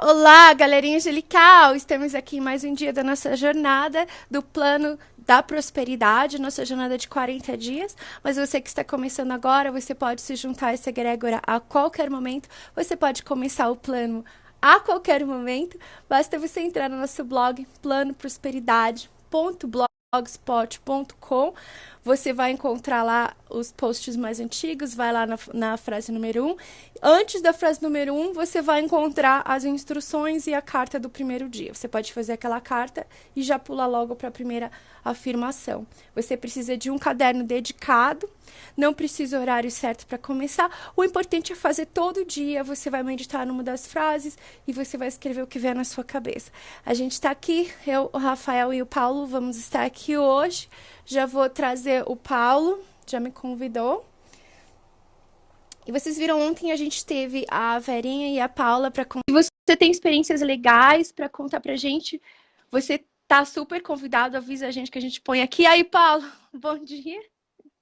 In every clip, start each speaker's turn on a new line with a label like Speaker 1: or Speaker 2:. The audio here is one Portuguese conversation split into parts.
Speaker 1: Olá, galerinha angelical! Estamos aqui em mais um dia da nossa jornada do plano da prosperidade, nossa jornada de 40 dias. Mas você que está começando agora, você pode se juntar a essa egrégora a qualquer momento. Você pode começar o plano a qualquer momento. Basta você entrar no nosso blog planoprosperidade.blogspot.com. Você vai encontrar lá os posts mais antigos, vai lá na frase número 1. Antes da frase número 1, você vai encontrar as instruções e a carta do primeiro dia. Você pode fazer aquela carta e já pular logo para a primeira afirmação. Você precisa de um caderno dedicado, não precisa horário certo para começar. O importante é fazer todo dia. Você vai meditar numa das frases e você vai escrever o que vier na sua cabeça. A gente está aqui, eu, o Rafael e o Paulo vamos estar aqui hoje. Já vou trazer o Paulo, já me convidou. E vocês viram ontem a gente teve a Verinha e a Paula para contar. Se você tem experiências legais para contar pra gente, você tá super convidado, avisa a gente que a gente põe aqui. Aí, Paulo, bom dia.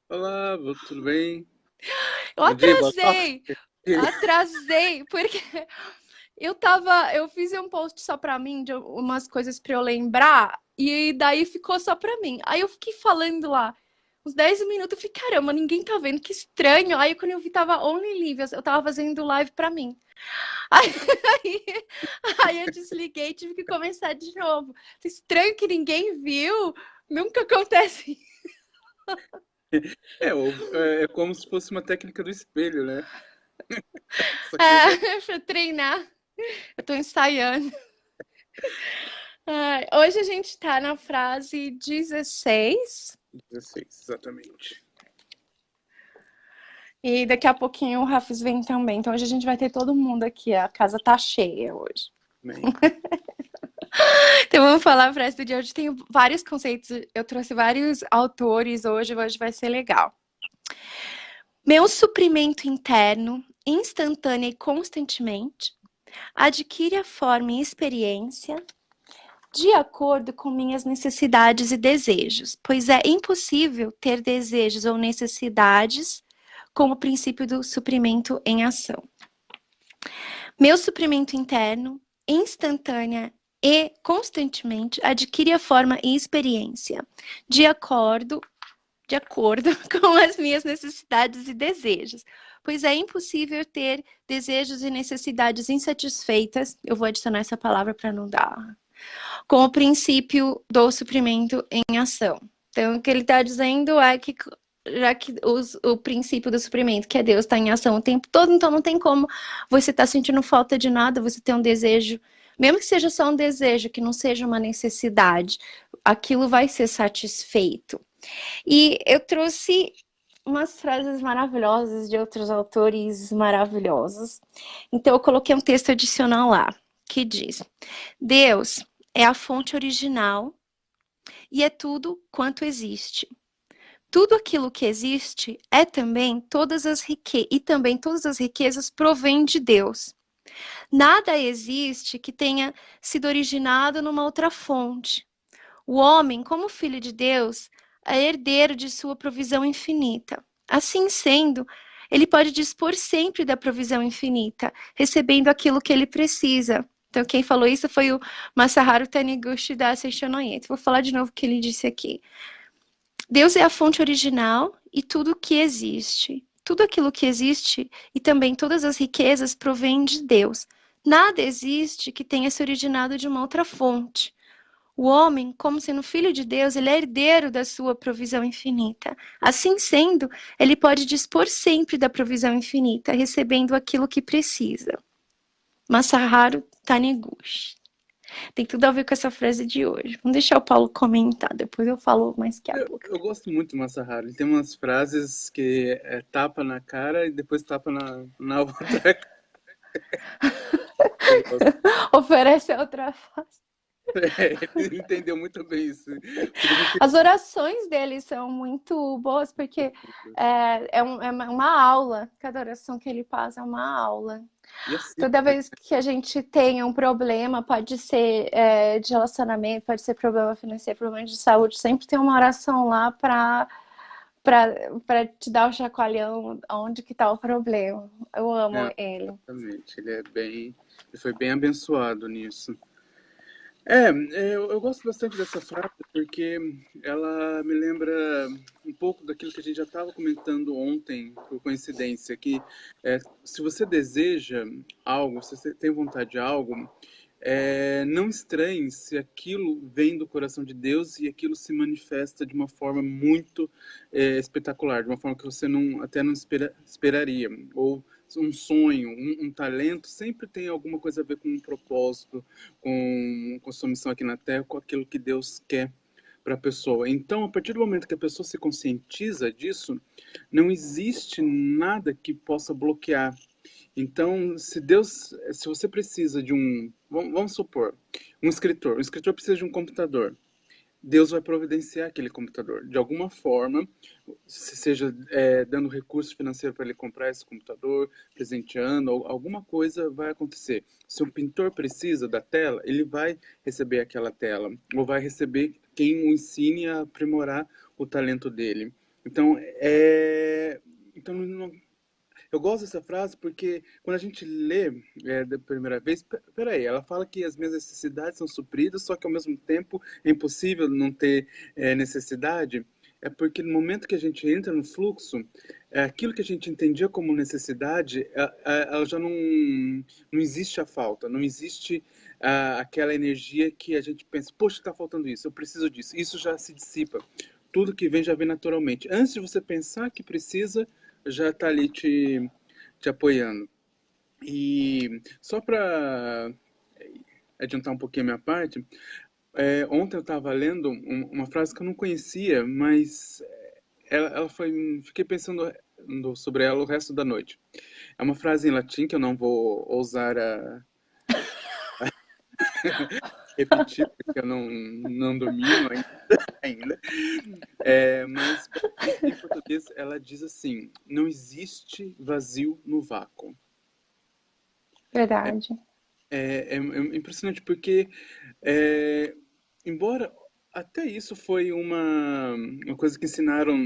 Speaker 2: Olá, tudo bem?
Speaker 1: Eu
Speaker 2: Bom dia, boa tarde.
Speaker 1: atrasei, porque eu fiz um post só pra mim de umas coisas pra eu lembrar e daí ficou só pra mim. Aí eu fiquei falando lá uns 10 minutos, eu falei, caramba, ninguém tá vendo, que estranho. Aí quando eu vi tava only live, eu tava fazendo live pra mim. Aí, aí eu desliguei e tive que começar de novo. Estranho que ninguém viu, nunca acontece.
Speaker 2: É como se fosse uma técnica do espelho, né? Só que você
Speaker 1: Pra treinar, eu tô ensaiando. Hoje a gente tá na frase 16.
Speaker 2: 16, exatamente.
Speaker 1: E daqui a pouquinho o Rafis vem também. Então hoje a gente vai ter todo mundo aqui. A casa tá cheia hoje.
Speaker 2: Bem,
Speaker 1: Então vamos falar a frase do dia. Hoje tem vários conceitos. Eu trouxe vários autores hoje. Hoje vai ser legal. Meu suprimento interno, instantâneo e constantemente, adquire a forma e experiência de acordo com minhas necessidades e desejos, pois é impossível ter desejos ou necessidades como o princípio do suprimento em ação. Meu suprimento interno, instantânea e constantemente, adquire a forma e experiência de acordo com as minhas necessidades e desejos, pois é impossível ter desejos e necessidades insatisfeitas, eu vou adicionar essa palavra para não dar, com o princípio do suprimento em ação. Então, o que ele está dizendo é que já que o princípio do suprimento, que é Deus, está em ação o tempo todo, então não tem como você estar sentindo falta de nada, você ter um desejo, mesmo que seja só um desejo, que não seja uma necessidade, aquilo vai ser satisfeito. E eu trouxe umas frases maravilhosas de outros autores maravilhosos. Então eu coloquei um texto adicional lá, que diz: Deus é a fonte original e é tudo quanto existe. Tudo aquilo que existe é também todas as riquezas provêm de Deus. Nada existe que tenha sido originado numa outra fonte. O homem, como filho de Deus, é herdeiro de sua provisão infinita. Assim sendo, ele pode dispor sempre da provisão infinita, recebendo aquilo que ele precisa. Então, quem falou isso foi o Masaharu Taniguchi da Seishonoye. Vou falar de novo o que ele disse aqui. Deus é a fonte original e tudo que existe. Tudo aquilo que existe e também todas as riquezas provêm de Deus. Nada existe que tenha se originado de uma outra fonte. O homem, como sendo filho de Deus, ele é herdeiro da sua provisão infinita. Assim sendo, ele pode dispor sempre da provisão infinita, recebendo aquilo que precisa. Masaharu Taniguchi. Tem tudo a ver com essa frase de hoje. Vamos deixar o Paulo comentar, depois eu falo mais que a boca.
Speaker 2: eu gosto muito do Masaharu. Ele tem umas frases que é tapa na cara e depois tapa na outra cara. Eu gosto.
Speaker 1: Oferece outra face.
Speaker 2: Ele entendeu muito bem isso. O significado.
Speaker 1: As orações dele são muito boas, porque é uma aula. Cada oração que ele passa é uma aula.
Speaker 2: E assim,
Speaker 1: Toda vez que a gente tem um problema, pode ser de relacionamento, pode ser problema financeiro, problema de saúde, sempre tem uma oração lá para te dar o chacoalhão onde que tá o problema. Eu amo
Speaker 2: Não,
Speaker 1: ele.
Speaker 2: exatamente. Ele foi bem abençoado nisso. É, eu gosto bastante dessa frase porque ela me lembra um pouco daquilo que a gente já estava comentando ontem, por coincidência, que se você deseja algo, se você tem vontade de algo, não estranhe se aquilo vem do coração de Deus e aquilo se manifesta de uma forma muito espetacular, de uma forma que você até não esperaria. Ou um sonho, um talento, sempre tem alguma coisa a ver com um propósito, com sua missão aqui na Terra, com aquilo que Deus quer para a pessoa. Então, a partir do momento que a pessoa se conscientiza disso, não existe nada que possa bloquear. Então, se você precisa de vamos supor, um escritor precisa de um computador. Deus vai providenciar aquele computador. De alguma forma, seja dando recurso financeiro para ele comprar esse computador, presenteando, alguma coisa vai acontecer. Se um pintor precisa da tela, ele vai receber aquela tela, ou vai receber quem o ensine a aprimorar o talento dele. Então, então eu gosto dessa frase porque quando a gente lê da primeira vez, peraí, ela fala que as minhas necessidades são supridas, só que ao mesmo tempo é impossível não ter necessidade. É porque no momento que a gente entra no fluxo, aquilo que a gente entendia como necessidade, ela já não existe a falta, não existe aquela energia que a gente pensa, poxa, está faltando isso, eu preciso disso. Isso já se dissipa. Tudo que vem já vem naturalmente. Antes de você pensar que precisa, já está ali te apoiando. E só para adiantar um pouquinho a minha parte, ontem eu estava lendo uma frase que eu não conhecia, mas ela foi. Fiquei pensando sobre ela o resto da noite. É uma frase em latim que eu não vou ousar a repetir, porque eu não domino ainda. Mas em português ela diz assim: não existe vazio no vácuo.
Speaker 1: Verdade.
Speaker 2: É impressionante porque, é, embora até isso foi uma coisa que ensinaram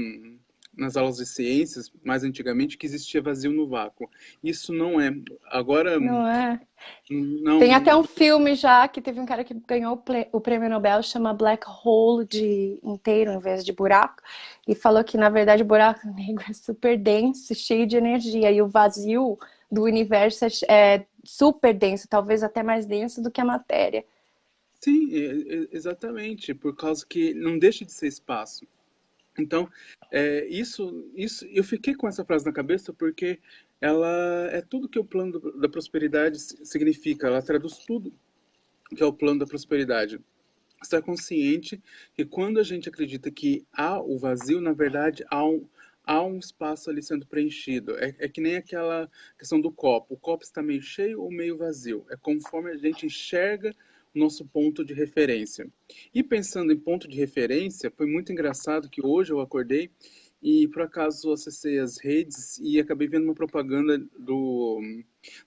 Speaker 2: nas aulas de ciências, mais antigamente, que existia vazio no vácuo. Isso não é. Agora,
Speaker 1: Não é? Tem até
Speaker 2: não.
Speaker 1: um filme já que teve um cara que ganhou o prêmio Nobel, chama Black Hole de inteiro em vez de buraco, e falou que na verdade o buraco negro é super denso, cheio de energia, e o vazio do universo é super denso, talvez até mais denso do que a matéria.
Speaker 2: Sim, exatamente, por causa que não deixa de ser espaço. Então, isso, eu fiquei com essa frase na cabeça porque ela é tudo que o plano da prosperidade significa. Ela traduz tudo que é o plano da prosperidade. Estar consciente que quando a gente acredita que há o vazio, na verdade há um espaço ali sendo preenchido. É que nem aquela questão do copo. O copo está meio cheio ou meio vazio. É conforme a gente enxerga o nosso ponto de referência. E pensando em ponto de referência, foi muito engraçado que hoje eu acordei e por acaso acessei as redes e acabei vendo uma propaganda do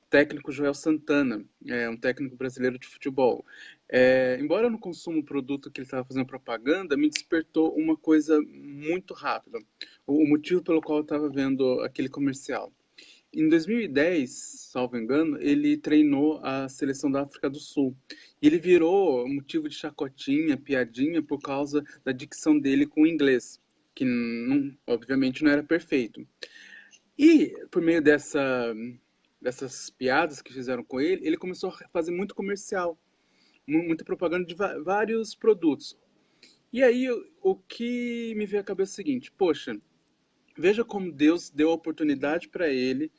Speaker 2: técnico Joel Santana, um técnico brasileiro de futebol. Embora eu não consuma o produto que ele estava fazendo propaganda, me despertou uma coisa muito rápida. O motivo pelo qual eu estava vendo aquele comercial. Em 2010, salvo engano, ele treinou a seleção da África do Sul. E ele virou motivo de chacotinha, piadinha, por causa da dicção dele com o inglês, que obviamente não era perfeito. E por meio dessas piadas que fizeram com ele, ele começou a fazer muito comercial, muita propaganda de vários produtos. E aí o que me veio à cabeça é o seguinte: poxa, veja como Deus deu a oportunidade para ele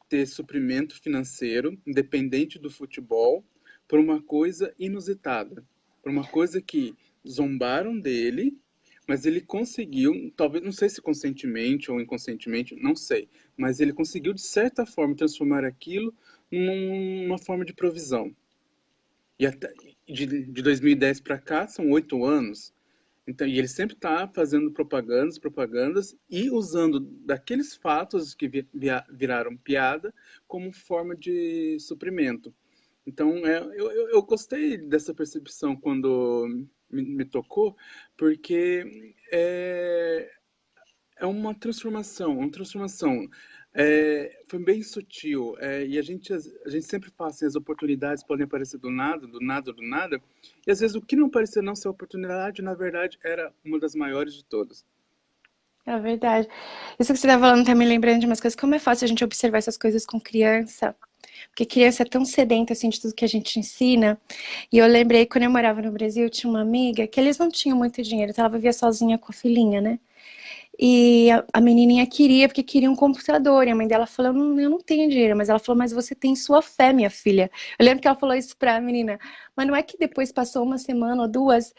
Speaker 2: ter suprimento financeiro, independente do futebol, por uma coisa inusitada, por uma coisa que zombaram dele, mas ele conseguiu, talvez, não sei se conscientemente ou inconscientemente, não sei, mas ele conseguiu de certa forma transformar aquilo numa forma de provisão. E até de 2010 para cá são 8 anos. Então, e ele sempre está fazendo propagandas e usando daqueles fatos que viraram piada como forma de suprimento. Então, eu gostei dessa percepção quando me tocou, porque é uma transformação. Foi bem sutil, e a gente sempre fala assim, as oportunidades podem aparecer do nada, do nada, do nada, e às vezes o que não parecia não ser oportunidade, na verdade, era uma das maiores de todas.
Speaker 1: É verdade. Isso que você tá falando tá me lembrando de umas coisas. Como é fácil a gente observar essas coisas com criança. Porque criança é tão sedenta, assim, de tudo que a gente ensina. E eu lembrei, quando eu morava no Brasil, eu tinha uma amiga que eles não tinham muito dinheiro. Então ela vivia sozinha com a filhinha, né? E a menininha queria, porque queria um computador. E a mãe dela falou, eu não tenho dinheiro. Mas ela falou, mas você tem sua fé, minha filha. Eu lembro que ela falou isso pra menina. Mas não é que depois passou uma semana ou duas,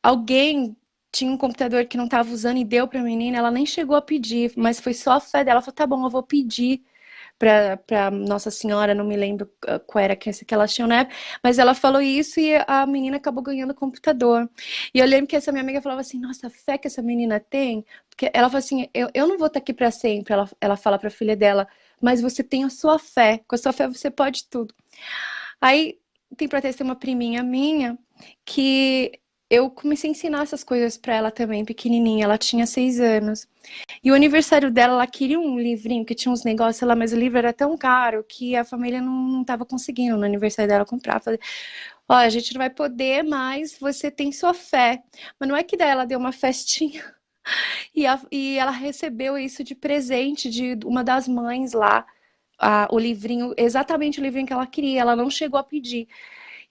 Speaker 1: alguém tinha um computador que não estava usando e deu para a menina, ela nem chegou a pedir, mas foi só a fé dela. Ela falou: tá bom, eu vou pedir para Nossa Senhora, não me lembro qual era a crença que ela tinha na época, mas ela falou isso e a menina acabou ganhando o computador. E eu lembro que essa minha amiga falava assim: nossa, a fé que essa menina tem, porque ela falou assim: eu não vou estar aqui para sempre. Ela fala para a filha dela, mas você tem a sua fé, com a sua fé você pode tudo. Aí tem para ter uma priminha minha que eu comecei a ensinar essas coisas para ela também, pequenininha. Ela tinha 6 anos. E o aniversário dela, ela queria um livrinho que tinha uns negócios lá, mas o livro era tão caro que a família não estava conseguindo no aniversário dela comprar. Falei, ó, a gente não vai poder, mas você tem sua fé. Mas não é que daí ela deu uma festinha e ela recebeu isso de presente de uma das mães lá. O livrinho, exatamente o livrinho que ela queria, ela não chegou a pedir.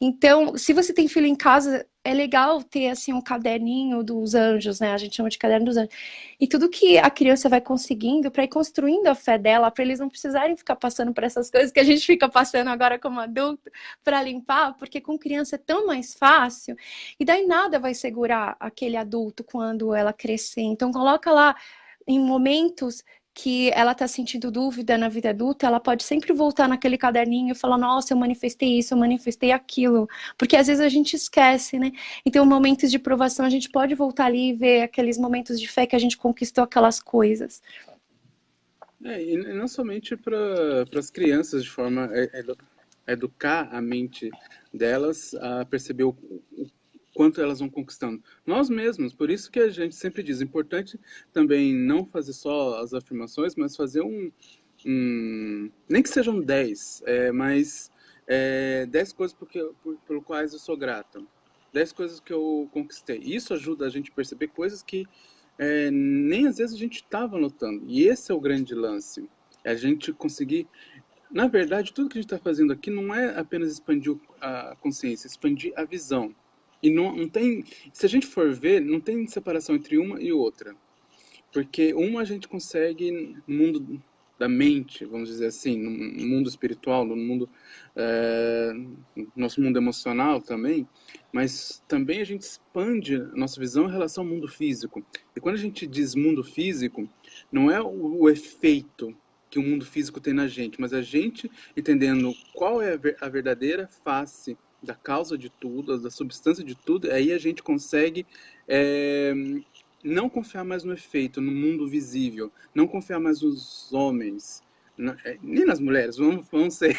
Speaker 1: Então, se você tem filho em casa, é legal ter assim um caderninho dos anjos, né? A gente chama de caderno dos anjos. E tudo que a criança vai conseguindo para ir construindo a fé dela, para eles não precisarem ficar passando por essas coisas que a gente fica passando agora como adulto para limpar, porque com criança é tão mais fácil. E daí nada vai segurar aquele adulto quando ela crescer. Então coloca lá em momentos que ela está sentindo dúvida na vida adulta, ela pode sempre voltar naquele caderninho e falar: nossa, eu manifestei isso, eu manifestei aquilo. Porque às vezes a gente esquece, né? Então, momentos de provação, a gente pode voltar ali e ver aqueles momentos de fé que a gente conquistou aquelas coisas.
Speaker 2: E não somente para as crianças, de forma a educar a mente delas a perceber o quanto elas vão conquistando. Nós mesmos, por isso que a gente sempre diz, é importante também não fazer só as afirmações, mas fazer nem que sejam 10, mas 10 coisas pelo quais eu sou grato. 10 coisas que eu conquistei. Isso ajuda a gente a perceber coisas que nem às vezes a gente estava notando. E esse é o grande lance. É a gente conseguir. Na verdade, tudo que a gente está fazendo aqui não é apenas expandir a consciência, expandir a visão. E não tem. Se a gente for ver, não tem separação entre uma e outra. Porque uma a gente consegue no mundo da mente, vamos dizer assim, no mundo espiritual, no mundo, é, nosso mundo emocional também, mas também a gente expande a nossa visão em relação ao mundo físico. E quando a gente diz mundo físico, não é o efeito que o mundo físico tem na gente, mas a gente entendendo qual é a verdadeira face da causa de tudo, da substância de tudo, aí a gente consegue é, não confiar mais no efeito, no mundo visível, não confiar mais nos homens, nem nas mulheres, vamos ser,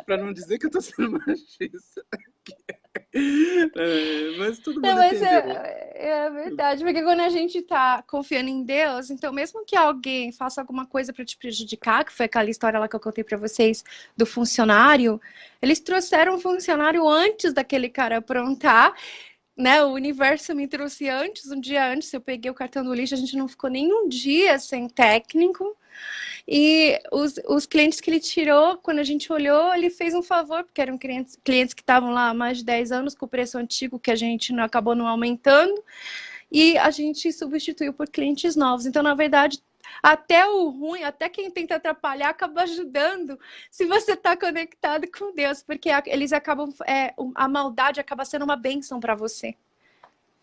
Speaker 2: para não dizer que eu estou sendo machista, mas todo
Speaker 1: Não,
Speaker 2: mundo
Speaker 1: mas
Speaker 2: entendeu.
Speaker 1: é verdade, porque quando a gente tá confiando em Deus, então mesmo que alguém faça alguma coisa para te prejudicar, que foi aquela história lá que eu contei para vocês do funcionário, eles trouxeram o funcionário antes daquele cara aprontar, né? O universo me trouxe antes, um dia antes, eu peguei o cartão do lixo, a gente não ficou nem um dia sem técnico. E os clientes que ele tirou, quando a gente olhou, ele fez um favor, porque eram clientes que estavam lá há mais de 10 anos com o preço antigo, que a gente não, acabou não aumentando, e a gente substituiu por clientes novos. Então, na verdade, até o ruim, até quem tenta atrapalhar, acaba ajudando se você está conectado com Deus, porque eles acabam, a maldade acaba sendo uma bênção para você.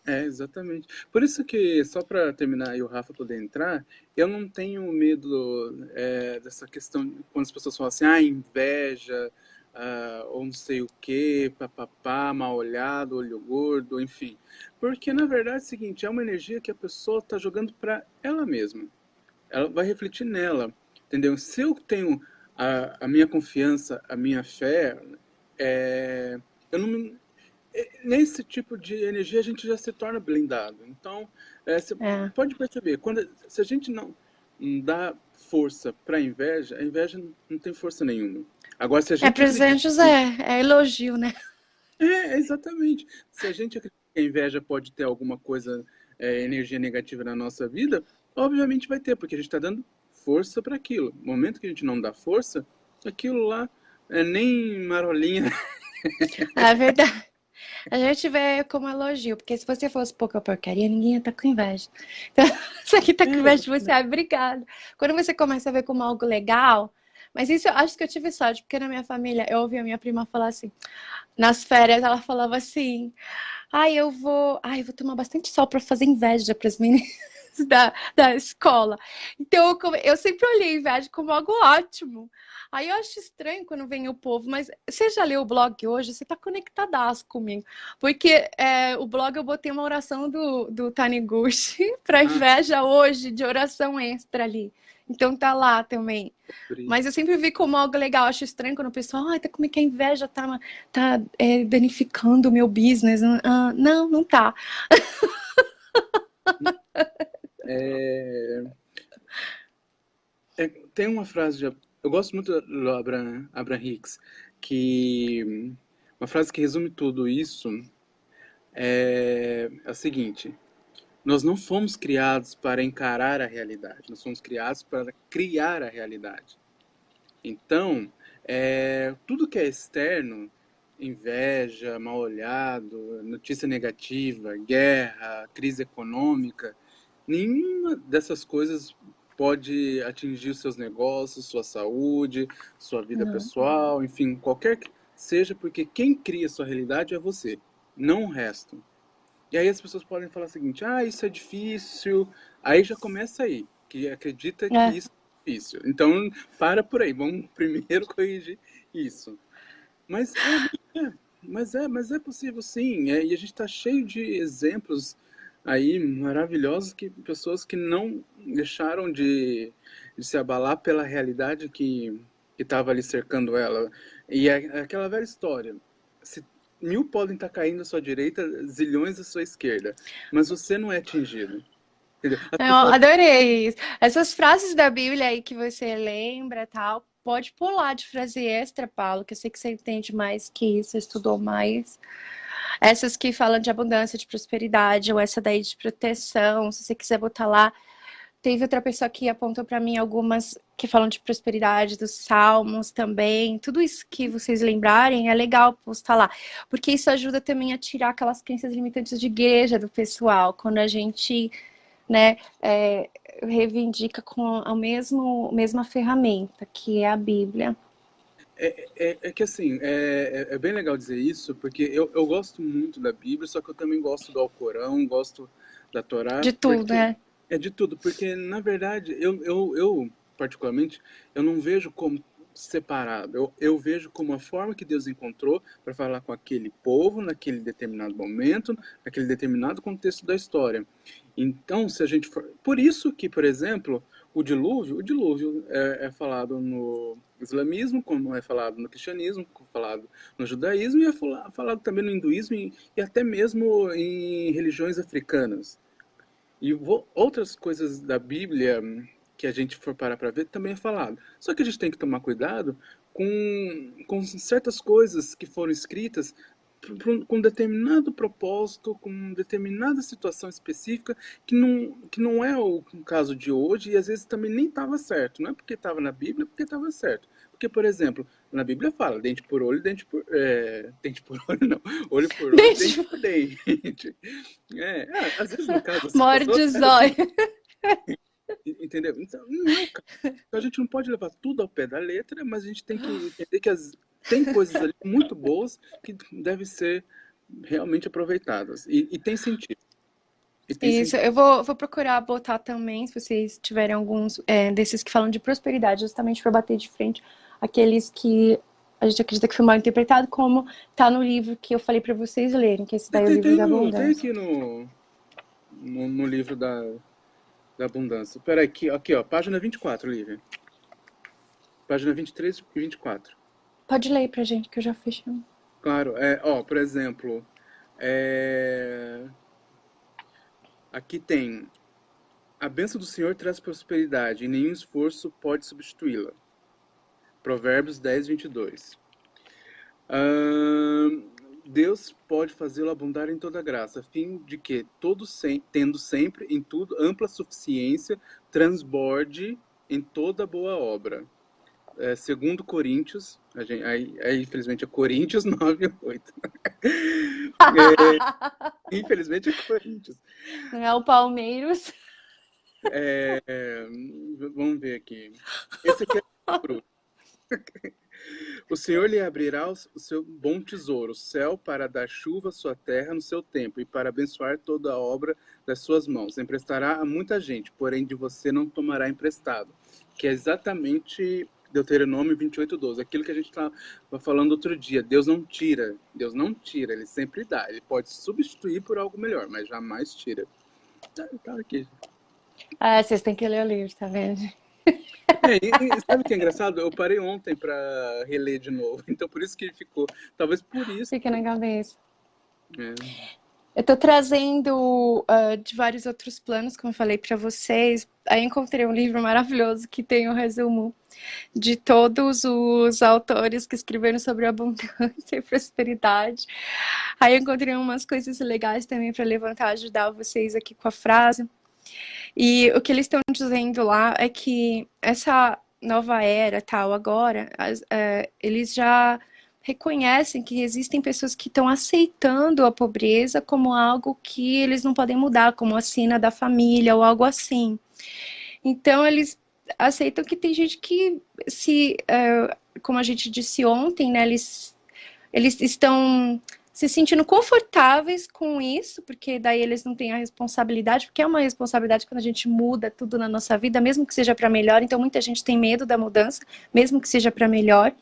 Speaker 2: Exatamente. Por isso que, só para terminar e o Rafa poder entrar, eu não tenho medo dessa questão, quando as pessoas falam assim, inveja, ou não sei o que, papapá, mal olhado, olho gordo, enfim. Porque, na verdade, é o seguinte, é uma energia que a pessoa está jogando para ela mesma. Ela vai refletir nela, entendeu? Se eu tenho a minha confiança, a minha fé, eu não, nesse tipo de energia a gente já se torna blindado. Então, você
Speaker 1: É,
Speaker 2: pode perceber, se a gente não dá força para a inveja não tem força nenhuma. Agora, se a
Speaker 1: é
Speaker 2: gente
Speaker 1: para os
Speaker 2: acredita
Speaker 1: anjos
Speaker 2: que...
Speaker 1: é elogio, né?
Speaker 2: Exatamente. Se a gente acredita que a inveja pode ter alguma coisa, energia negativa na nossa vida, obviamente vai ter, porque a gente está dando força para aquilo. No momento que a gente não dá força, aquilo lá é nem marolinha.
Speaker 1: É verdade. A gente vê como elogio, porque se você fosse pouca porcaria, ninguém ia estar com inveja. Então, se aqui tá com inveja de você,
Speaker 2: Exatamente.
Speaker 1: é obrigado. Quando você começa a ver como algo legal, mas isso eu acho que eu tive sorte, porque na minha família eu ouvi a minha prima falar assim, nas férias ela falava assim, vou tomar bastante sol para fazer inveja para as meninas da escola. Então eu sempre olhei inveja como algo ótimo. Aí eu acho estranho quando vem o povo, mas você já leu o blog hoje? Você tá conectadaço comigo. Porque o blog eu botei uma oração do Taniguchi para
Speaker 2: Ah,
Speaker 1: inveja hoje, de oração extra ali. Então tá lá também.
Speaker 2: sobre...
Speaker 1: Mas eu sempre vi como algo legal. Acho estranho quando o pessoal, tá como é que a inveja tá danificando o meu business. Não, não tá.
Speaker 2: É, tem uma frase, eu gosto muito do Abraham Hicks, que uma frase que resume tudo isso é a seguinte: nós não fomos criados para encarar a realidade, nós fomos criados para criar a realidade. Então, tudo que é externo, inveja, mal-olhado, notícia negativa, guerra, crise econômica, nenhuma dessas coisas pode atingir os seus negócios, sua saúde, sua vida
Speaker 1: Não.
Speaker 2: pessoal, enfim, qualquer que seja, porque quem cria sua realidade é você, não o resto. E aí as pessoas podem falar o seguinte: ah, isso é difícil. Aí já começa aí, que acredita que
Speaker 1: É,
Speaker 2: isso é difícil. Então, para por aí, vamos primeiro corrigir isso. Mas mas é possível sim. E a gente está cheio de exemplos aí maravilhosos, que pessoas que não deixaram de se abalar pela realidade que estava ali cercando ela. E é aquela velha história: se 1000 podem estar caindo à sua direita, zilhões à sua esquerda, mas você não é atingido. Entendeu? As
Speaker 1: eu
Speaker 2: pessoas...
Speaker 1: adorei isso. Essas frases da Bíblia aí que você lembra, tal, pode pular de frase extra, Paulo, que eu sei que você entende mais que isso, você estudou mais. Essas que falam de abundância, de prosperidade, ou essa daí de proteção, se você quiser botar lá. Teve outra pessoa que apontou para mim algumas que falam de prosperidade, dos salmos também. Tudo isso que vocês lembrarem é legal postar lá, porque isso ajuda também a tirar aquelas crenças limitantes de igreja do pessoal, quando a gente, né, reivindica com a mesma ferramenta, que é a Bíblia.
Speaker 2: É que assim, é bem legal dizer isso, porque eu gosto muito da Bíblia, só que eu também gosto do Alcorão, gosto da Torá,
Speaker 1: De tudo,
Speaker 2: porque
Speaker 1: né?
Speaker 2: é de tudo, porque na verdade eu particularmente, eu não vejo como separado, eu vejo como a forma que Deus encontrou para falar com aquele povo, naquele determinado momento, naquele determinado contexto da história. Então, se a gente for... Por isso que, por exemplo, o dilúvio é falado no islamismo, como é falado no cristianismo, como é falado no judaísmo, e é falado também no hinduísmo e até mesmo em religiões africanas. E outras coisas da Bíblia que a gente for parar para ver também é falado. Só que a gente tem que tomar cuidado com certas coisas que foram escritas com um determinado propósito, com determinada situação específica, que não é o caso de hoje, e às vezes também nem estava certo. Não é porque estava na Bíblia, porque estava certo. Porque, por exemplo, na Bíblia fala dente por olho, dente por olho não, olho por olho, dente
Speaker 1: Beijo,
Speaker 2: por dente. Às vezes no caso assim, a pessoa
Speaker 1: morde o
Speaker 2: faz assim,
Speaker 1: zóio.
Speaker 2: entendeu? Então, não é o caso. Então, a gente não pode levar tudo ao pé da letra, mas a gente tem que entender que tem coisas ali muito boas que devem ser realmente aproveitadas. E tem sentido. E tem
Speaker 1: Isso,
Speaker 2: sentido.
Speaker 1: eu vou procurar botar também, se vocês tiverem alguns desses que falam de prosperidade, justamente para bater de frente aqueles que a gente acredita que foi mal interpretado, como tá no livro que eu falei para vocês lerem, que esse
Speaker 2: Tem,
Speaker 1: daí é o
Speaker 2: tem,
Speaker 1: livro
Speaker 2: tem
Speaker 1: da
Speaker 2: tem
Speaker 1: abundância.
Speaker 2: aqui no livro da abundância. Peraí, aqui, ó, página 24, Lívia. Página 23 e 24.
Speaker 1: Pode ler pra gente, que eu já fechei.
Speaker 2: Claro, por exemplo, É, aqui tem: a bênção do Senhor traz prosperidade, e nenhum esforço pode substituí-la. Provérbios 10:22. Ahn, Deus pode fazê-lo abundar em toda graça, a fim de que, tendo sempre em tudo ampla suficiência, transborde em toda boa obra. Segundo Coríntios, infelizmente é Coríntios 9:8. Infelizmente é Coríntios.
Speaker 1: Não é o Palmeiras.
Speaker 2: Vamos ver aqui. Esse aqui é o Senhor lhe abrirá o seu bom tesouro, o céu, para dar chuva à sua terra no seu tempo, e para abençoar toda a obra das suas mãos. Emprestará a muita gente, porém de você não tomará emprestado. Que é exatamente Deuteronômio 28:12. Aquilo que a gente estava falando outro dia. Deus não tira, ele sempre dá. Ele pode substituir por algo melhor, mas jamais tira. Tá aqui.
Speaker 1: Ah, vocês têm que ler o livro, tá vendo?
Speaker 2: E sabe o que é engraçado? Eu parei ontem para reler de novo, então por isso que ele ficou. Talvez por isso.
Speaker 1: Fica na cabeça.
Speaker 2: É.
Speaker 1: Eu tô trazendo de vários outros planos, como eu falei para vocês. Aí encontrei um livro maravilhoso que tem um resumo de todos os autores que escreveram sobre abundância e prosperidade. Aí eu encontrei umas coisas legais também para levantar, ajudar vocês aqui com a frase. E o que eles estão dizendo lá é que essa nova era, tal, agora, eles já reconhecem que existem pessoas que estão aceitando a pobreza como algo que eles não podem mudar, como a sina da família ou algo assim. Então, eles aceitam que tem gente que como a gente disse ontem, né, eles estão se sentindo confortáveis com isso, porque daí eles não têm a responsabilidade, porque é uma responsabilidade quando a gente muda tudo na nossa vida, mesmo que seja para melhor. Então muita gente tem medo da mudança, mesmo que seja para melhor.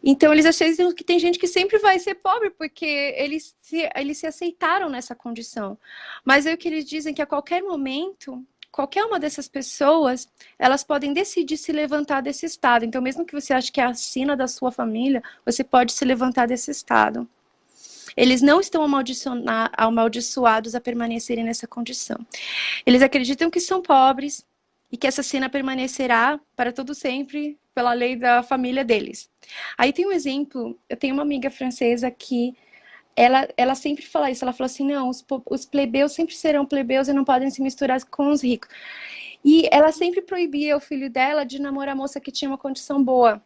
Speaker 1: Então eles aceitam que tem gente que sempre vai ser pobre, porque eles se aceitaram nessa condição. Mas aí o que eles dizem é que a qualquer momento, qualquer uma dessas pessoas, elas podem decidir se levantar desse estado. Então, mesmo que você ache que é a sina da sua família, você pode se levantar desse estado. Eles não estão amaldiçoados a permanecerem nessa condição. Eles acreditam que são pobres e que essa sina permanecerá para todo sempre pela lei da família deles. Aí tem um exemplo, eu tenho uma amiga francesa que ela sempre fala isso, ela fala assim, não, os plebeus sempre serão plebeus e não podem se misturar com os ricos. E ela sempre proibia o filho dela de namorar a moça que tinha uma condição boa.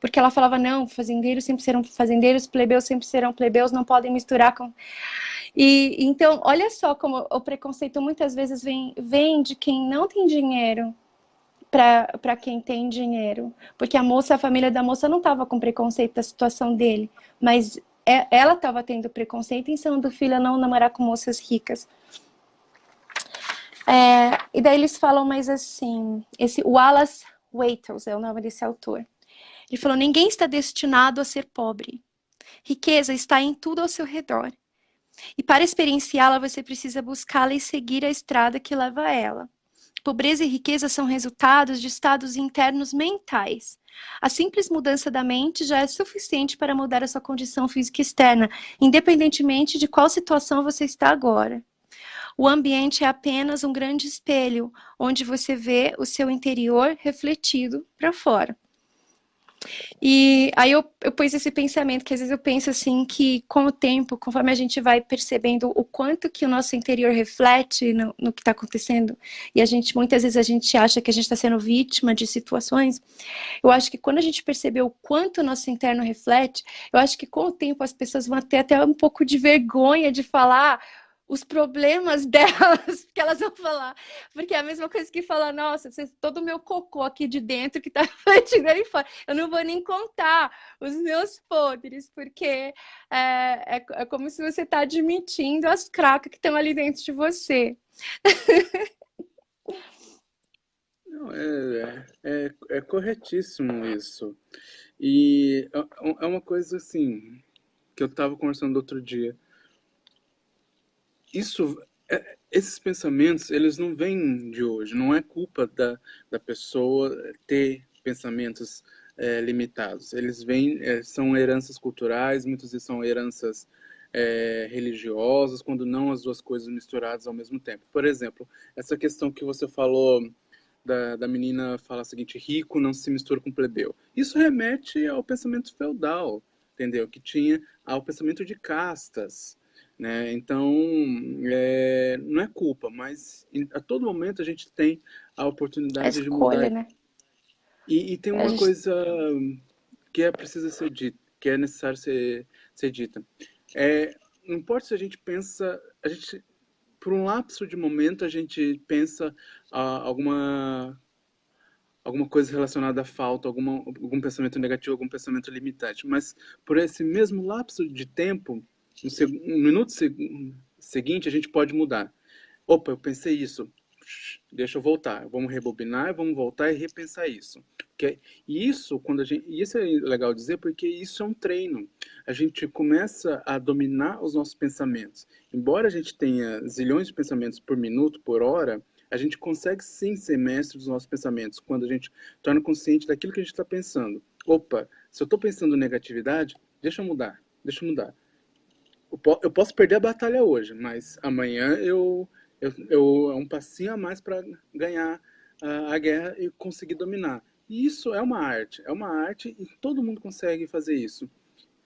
Speaker 1: Porque ela falava, não, fazendeiros sempre serão fazendeiros, plebeus sempre serão plebeus, não podem misturar com... E então, olha só como o preconceito muitas vezes vem de quem não tem dinheiro para quem tem dinheiro. Porque a família da moça não estava com preconceito da situação dele, mas ela estava tendo preconceito, ensinando o filho a não namorar com moças ricas. E daí eles falam mais assim, esse Wallace Wattles é o nome desse autor. Ele falou, ninguém está destinado a ser pobre. Riqueza está em tudo ao seu redor. E para experienciá-la, você precisa buscá-la e seguir a estrada que leva a ela. Pobreza e riqueza são resultados de estados internos mentais. A simples mudança da mente já é suficiente para mudar a sua condição física externa, independentemente de qual situação você está agora. O ambiente é apenas um grande espelho, onde você vê o seu interior refletido para fora. E aí eu pus esse pensamento, que às vezes eu penso assim, que com o tempo, conforme a gente vai percebendo o quanto que o nosso interior reflete no que está acontecendo, e muitas vezes a gente acha que a gente está sendo vítima de situações, eu acho que quando a gente perceber o quanto o nosso interno reflete, eu acho que com o tempo as pessoas vão ter até um pouco de vergonha de falar os problemas delas, que elas vão falar, porque é a mesma coisa que falar, nossa, todo o meu cocô aqui de dentro que tá refletindo aí fora, eu não vou nem contar os meus podres, porque é como se você tá admitindo as cracas que estão ali dentro de você.
Speaker 2: Não, é corretíssimo isso. E é uma coisa assim, que eu estava conversando outro dia. Esses pensamentos, eles não vêm de hoje, não é culpa da pessoa ter pensamentos limitados. Eles vêm, são heranças culturais, muitas vezes são heranças religiosos, quando não as duas coisas misturadas ao mesmo tempo. Por exemplo, essa questão que você falou da menina fala o seguinte, rico não se mistura com plebeu. Isso remete ao pensamento feudal, entendeu? Que tinha ao pensamento de castas, né? Então, não é culpa, mas a todo momento a gente tem a
Speaker 1: É
Speaker 2: oportunidade de
Speaker 1: escolha,
Speaker 2: mudar.
Speaker 1: né?
Speaker 2: E tem
Speaker 1: A
Speaker 2: uma
Speaker 1: gente...
Speaker 2: coisa que é precisa ser dita, que é necessário ser dita. Não importa se a gente pensa, por um lapso de momento, a gente pensa alguma coisa relacionada à falta, algum pensamento negativo, algum pensamento limitante. Mas por esse mesmo lapso de tempo, no minuto seguinte, a gente pode mudar. Opa, eu pensei isso. Deixa eu voltar. Vamos rebobinar, vamos voltar e repensar isso. E isso, e isso é legal dizer porque isso é um treino. A gente começa a dominar os nossos pensamentos. Embora a gente tenha zilhões de pensamentos por minuto, por hora, a gente consegue sim ser mestre dos nossos pensamentos quando a gente torna consciente daquilo que a gente está pensando. Opa, se eu estou pensando negatividade, deixa eu mudar, deixa eu mudar. Eu posso perder a batalha hoje, mas amanhã é um passinho a mais para ganhar a guerra e conseguir dominar. E isso é uma arte e todo mundo consegue fazer isso.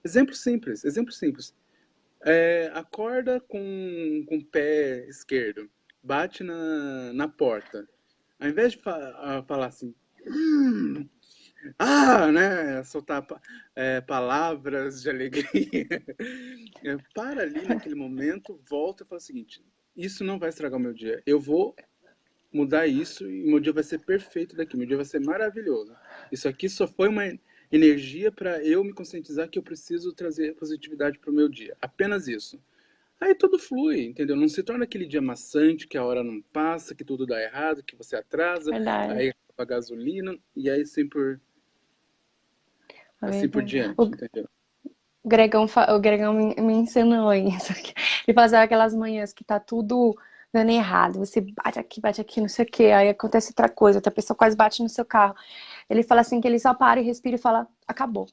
Speaker 2: Exemplo simples, exemplo simples. Acorda com o pé esquerdo, bate na porta. Ao invés de falar assim, "Hum, né? Soltar palavras de alegria. Para ali naquele momento, volta e fala o seguinte: isso não vai estragar o meu dia. Eu vou mudar isso e meu dia vai ser perfeito daqui. Meu dia vai ser maravilhoso. Isso aqui só foi uma energia para eu me conscientizar que eu preciso trazer positividade para o meu dia. Apenas isso. Aí tudo flui, entendeu? Não se torna aquele dia maçante, que a hora não passa, que tudo dá errado, que você atrasa,
Speaker 1: Verdade.
Speaker 2: aí acaba a gasolina, e aí
Speaker 1: É
Speaker 2: assim por
Speaker 1: verdade.
Speaker 2: diante, entendeu?
Speaker 1: O Gregão me ensinou isso. Ele fazia aquelas manhãs que tá tudo dando errado. Você bate aqui, não sei o quê. Aí acontece outra coisa, outra pessoa quase bate no seu carro. Ele fala assim que ele só para e respira e fala, acabou.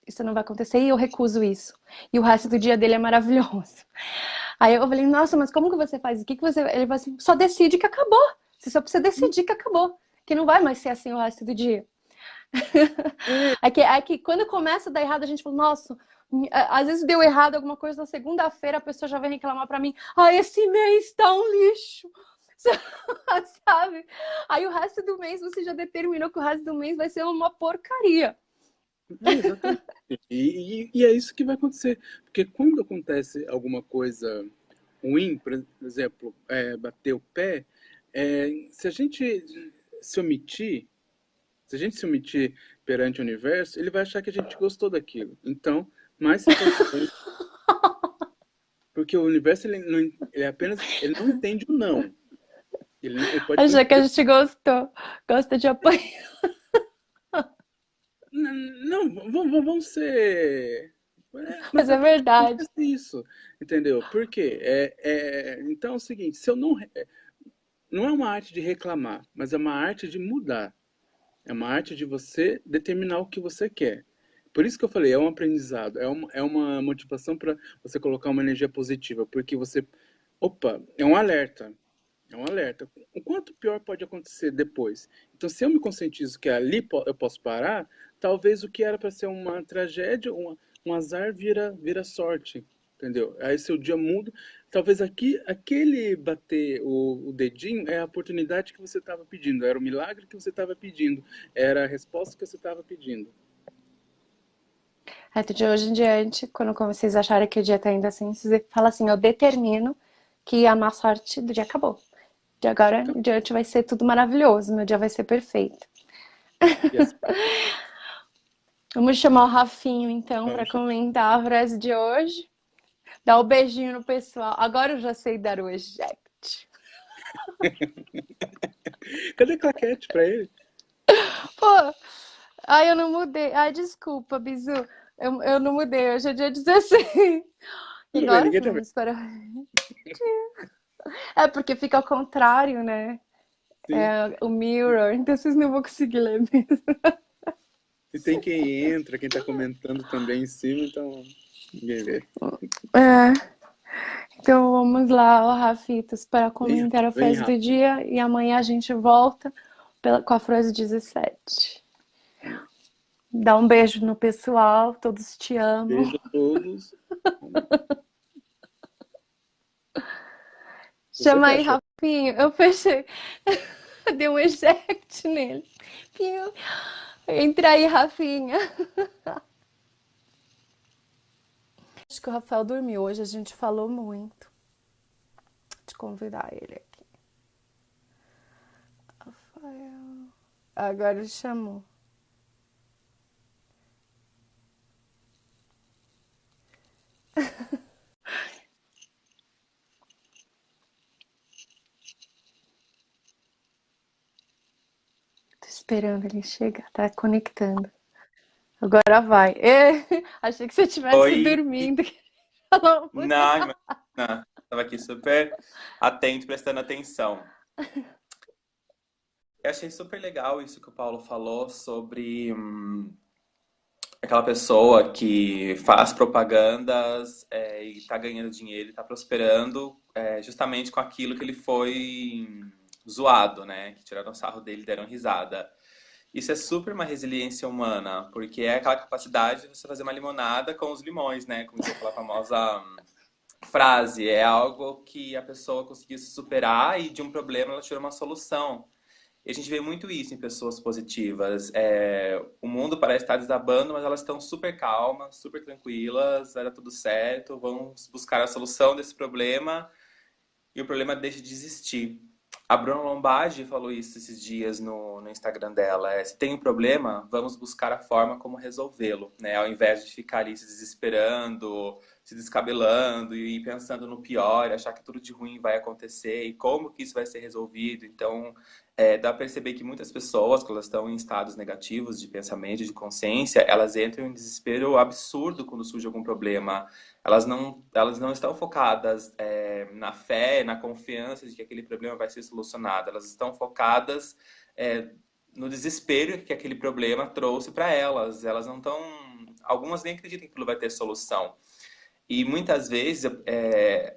Speaker 1: Isso não vai acontecer e eu recuso isso. E o resto do dia dele é maravilhoso. Aí eu falei, nossa, mas como que você faz? O que que você... Ele falou assim, só decide que acabou. Você só precisa decidir que acabou. Que não vai mais ser assim o resto do dia.
Speaker 2: É,
Speaker 1: Aí que quando começa a dar errado, a gente fala, nossa, às vezes deu errado alguma coisa na segunda-feira, a pessoa já vem reclamar pra mim, esse mês tá um lixo. Sabe? Aí o resto do mês você já determinou que o resto do mês vai ser uma porcaria.
Speaker 2: exatamente. E é isso que vai acontecer. Porque quando acontece alguma coisa ruim, por exemplo, bater o pé, se a gente se omitir, se a gente se omitir perante o universo, ele vai achar que a gente gostou daquilo. Então, mais situações. Porque o universo, ele não entende o não. Ele pode não
Speaker 1: Achei que a
Speaker 2: entender.
Speaker 1: gente gostou. Gosta de apanhar.
Speaker 2: Não, vamos ser.
Speaker 1: Mas
Speaker 2: Mas
Speaker 1: é verdade.
Speaker 2: acontece isso, entendeu? Por quê? Então é o seguinte: se eu não. Não é uma arte de reclamar, mas é uma arte de mudar. É uma arte de você determinar o que você quer. Por isso que eu falei, é um aprendizado, é uma motivação para você colocar uma energia positiva, porque você. Opa, é um alerta. É um alerta. O quanto pior pode acontecer depois? Então, se eu me conscientizo que ali eu posso parar, talvez o que era para ser uma tragédia, um azar vira sorte, entendeu? Aí seu dia muda. Talvez aquele bater o dedinho é a oportunidade que você estava pedindo, era o milagre que você estava pedindo, era a resposta que você estava pedindo.
Speaker 1: É, de hoje em diante, quando vocês acharem que o dia tá indo assim, você fala assim, eu determino que a má sorte do dia acabou. De agora em diante vai ser tudo maravilhoso, meu dia vai ser perfeito.
Speaker 2: E assim,
Speaker 1: Vamos chamar o Rafinho, então, para
Speaker 2: vamos chamar.
Speaker 1: comentar a frase de hoje. Dar o um beijinho no pessoal. Agora eu já sei dar o eject.
Speaker 2: Cadê a claquete para ele?
Speaker 1: Pô, ai, eu não mudei. Ai, desculpa, Bizu. Eu não mudei, hoje é dia 16. E
Speaker 2: Tudo bem,
Speaker 1: agora
Speaker 2: ninguém tá vendo.
Speaker 1: vamos para. É porque fica ao contrário, né?
Speaker 2: Sim.
Speaker 1: O mirror, então vocês não vão conseguir ler mesmo.
Speaker 2: E tem quem entra, quem tá comentando também em cima, então. Ninguém vê.
Speaker 1: É. Então vamos lá, ó, Rafitas, para
Speaker 2: Bem,
Speaker 1: comentar a
Speaker 2: bem
Speaker 1: frase do
Speaker 2: rápido.
Speaker 1: dia e amanhã a gente volta com a frase 17. Dá um beijo no pessoal, todos te amam.
Speaker 2: Beijo a todos. Você
Speaker 1: Chama aí,
Speaker 2: fecha.
Speaker 1: Rafinha. Eu fechei. Dei um eject nele. Piu. Entra aí, Rafinha. Acho que o Rafael dormiu. Hoje a gente falou muito. Vou convidar ele aqui. Rafael. Agora ele chamou. Tô esperando ele chegar. Tá conectando. Agora vai. Achei que você estivesse
Speaker 3: Oi,
Speaker 1: dormindo. Falou muito.
Speaker 3: não, imagina. Estava aqui super atento, prestando atenção. Eu achei super legal isso que o Paulo falou sobre aquela pessoa que faz propagandas e está ganhando dinheiro, está prosperando justamente com aquilo que ele foi zoado, né? Que tiraram sarro dele, deram risada. Isso é super uma resiliência humana, porque é aquela capacidade de você fazer uma limonada com os limões, né? Como diz aquela famosa frase, é algo que a pessoa conseguiu se superar e de um problema ela tirou uma solução. E a gente vê muito isso em pessoas positivas. O mundo parece estar desabando, mas elas estão super calmas, super tranquilas, era tudo certo, vão buscar a solução desse problema e o problema deixa de existir. A Bruna Lombardi falou isso esses dias no Instagram dela. Se tem um problema, vamos buscar a forma como resolvê-lo, né? Ao invés de ficar ali se desesperando, se descabelando e pensando no pior, achar que tudo de ruim vai acontecer e como que isso vai ser resolvido. Então, dá para perceber que muitas pessoas, quando elas estão em estados negativos de pensamento, de consciência, elas entram em um desespero absurdo quando surge algum problema. Elas não estão focadas na fé, na confiança de que aquele problema vai ser solucionado. Elas estão focadas no desespero que aquele problema trouxe para elas. Elas não estão... Algumas nem acreditam que aquilo vai ter solução. E muitas vezes,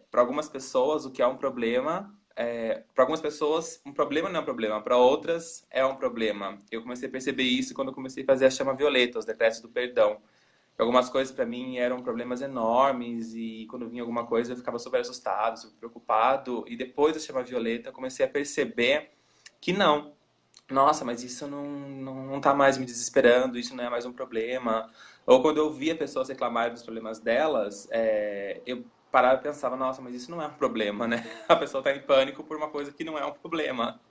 Speaker 3: para algumas pessoas, o que é um problema... para algumas pessoas, um problema não é um problema. Para outras, é um problema. Eu comecei a perceber isso quando eu comecei a fazer a chama violeta, os decretos do perdão. Algumas coisas para mim eram problemas enormes e quando vinha alguma coisa eu ficava super assustado, super preocupado. E depois da chama violeta eu comecei a perceber que não. Nossa, mas isso não tá mais me desesperando, isso não é mais um problema. Ou quando eu via pessoas reclamarem dos problemas delas, eu parava e pensava, nossa, mas isso não é um problema, né? A pessoa tá em pânico por uma coisa que não é um problema.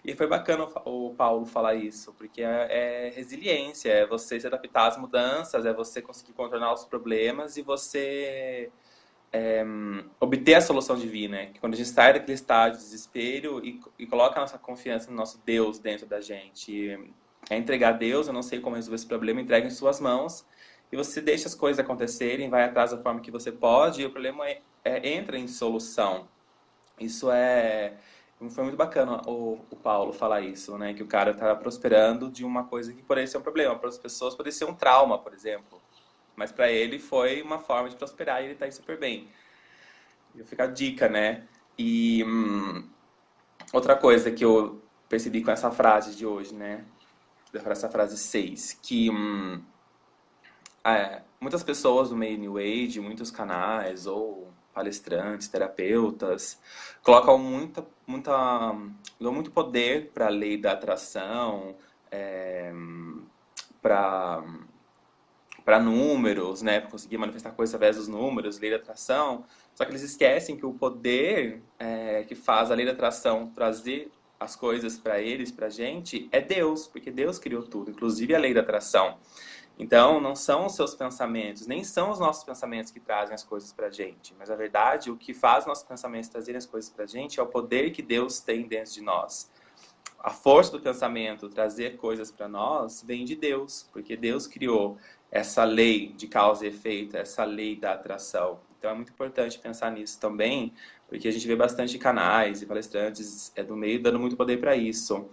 Speaker 3: E foi bacana o Paulo falar isso, porque é resiliência, é você se adaptar às mudanças, é você conseguir contornar os problemas e você obter a solução divina, né? Que quando a gente sai daquele estágio de desespero e coloca a nossa confiança no nosso Deus dentro da gente, é entregar a Deus, eu não sei como resolver esse problema, entrega em suas mãos e você deixa as coisas acontecerem, vai atrás da forma que você pode e o problema entra em solução. Isso foi muito bacana o Paulo falar isso, né? Que o cara tá prosperando de uma coisa que poderia ser um problema. Para as pessoas poderia ser um trauma, por exemplo. Mas para ele foi uma forma de prosperar e ele tá aí super bem. E fica a dica, né? E outra coisa que eu percebi com essa frase de hoje, né? Essa frase 6 que muitas pessoas do meio New Age, muitos canais ou palestrantes, terapeutas, colocam dão muito poder para a lei da atração, para números, né, para conseguir manifestar coisas através dos números, lei da atração. Só que eles esquecem que o poder que faz a lei da atração trazer as coisas para eles, para a gente, é Deus, porque Deus criou tudo, inclusive a lei da atração. Então, não são os seus pensamentos, nem são os nossos pensamentos que trazem as coisas pra gente. Mas, na verdade, o que faz nossos pensamentos trazerem as coisas pra gente é o poder que Deus tem dentro de nós. A força do pensamento trazer coisas para nós vem de Deus, porque Deus criou essa lei de causa e efeito, essa lei da atração. Então, é muito importante pensar nisso também, porque a gente vê bastante canais e palestrantes do meio dando muito poder para isso.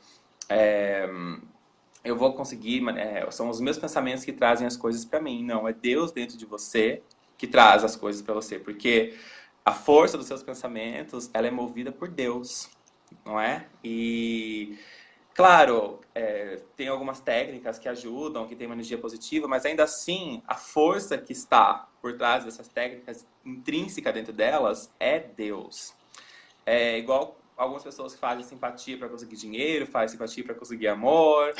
Speaker 3: Eu vou conseguir, são os meus pensamentos que trazem as coisas para mim. Não, é Deus dentro de você que traz as coisas para você, porque a força dos seus pensamentos, ela é movida por Deus, não é? E, claro, tem algumas técnicas que ajudam, que tem uma energia positiva, mas ainda assim, a força que está por trás dessas técnicas, intrínseca dentro delas, é Deus. É igual algumas pessoas que fazem simpatia para conseguir dinheiro, fazem simpatia para conseguir amor,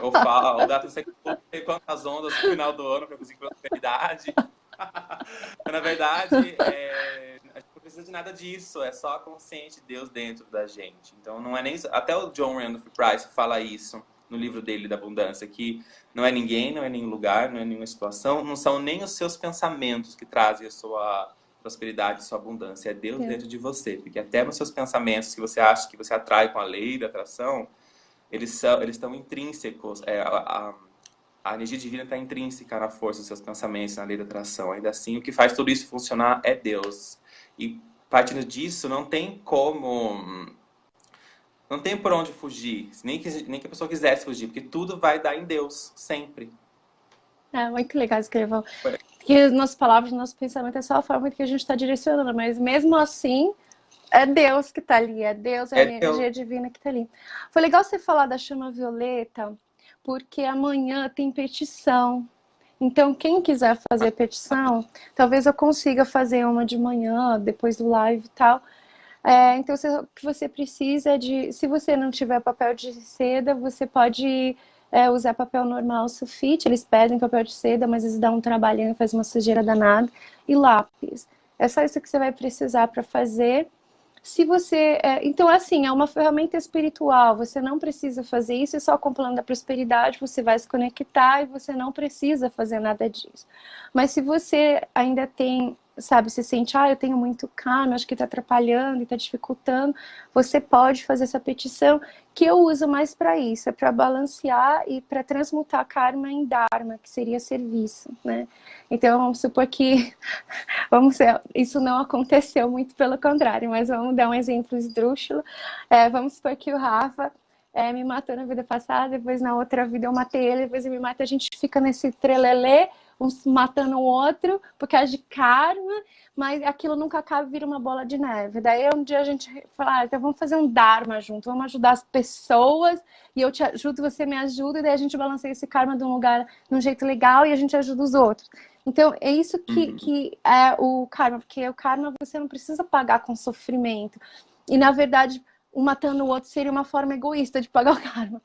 Speaker 3: ou dá não sei quantas ondas no final do ano para conseguir prosperidade. Na verdade, a gente não precisa de nada disso, é só a consciência de Deus dentro da gente. Então, não é nem isso. Até o John Randolph Price fala isso no livro dele da abundância, que não é ninguém, não é nenhum lugar, não é nenhuma situação, não são nem os seus pensamentos que trazem a sua prosperidade, sua abundância, é Deus dentro de você, porque até nos seus pensamentos que você acha que você atrai com a lei da atração, eles estão intrínsecos, a energia divina está intrínseca na força dos seus pensamentos, na lei da atração. Ainda assim, o que faz tudo isso funcionar é Deus. E partindo disso, não tem como... Não tem por onde fugir. Nem que a pessoa quisesse fugir, porque tudo vai dar em Deus, sempre.
Speaker 1: É muito legal escrever. Porque nossas palavras, nosso pensamento é só a forma que a gente está direcionando, mas mesmo assim, é Deus que está ali, é Deus, é a energia divina que está ali. Foi legal você falar da chama violeta, porque amanhã tem petição. Então, quem quiser fazer petição, talvez eu consiga fazer uma de manhã, depois do live e tal. Então, o que você precisa é de... Se você não tiver papel de seda, você pode usar papel normal, sulfite. Eles pedem papel de seda, mas eles dão um trabalhinho e fazem uma sujeira danada. E lápis. É só isso que você vai precisar para fazer. Se você... Então, assim, é uma ferramenta espiritual. Você não precisa fazer isso, e só com o plano da prosperidade você vai se conectar e você não precisa fazer nada disso. Mas se você ainda tem, sabe, se sente, eu tenho muito karma, acho que está atrapalhando e está dificultando, você pode fazer essa petição, que eu uso mais para isso, é para balancear e para transmutar karma em dharma, que seria serviço, né? Então, vamos supor que isso não aconteceu, muito pelo contrário, mas vamos dar um exemplo esdrúxulo. Vamos supor que o Rafa me matou na vida passada, depois na outra vida eu matei ele, depois ele me mata, a gente fica nesse trelelê, uns matando o outro, por causa de karma, mas aquilo nunca acaba e vira uma bola de neve. Daí um dia a gente fala, então vamos fazer um dharma junto, vamos ajudar as pessoas, e eu te ajudo, você me ajuda, e daí a gente balanceia esse karma de um lugar, de um jeito legal, e a gente ajuda os outros. Então, é isso que é o karma, porque o karma você não precisa pagar com sofrimento. E, na verdade, um matando o outro seria uma forma egoísta de pagar o karma.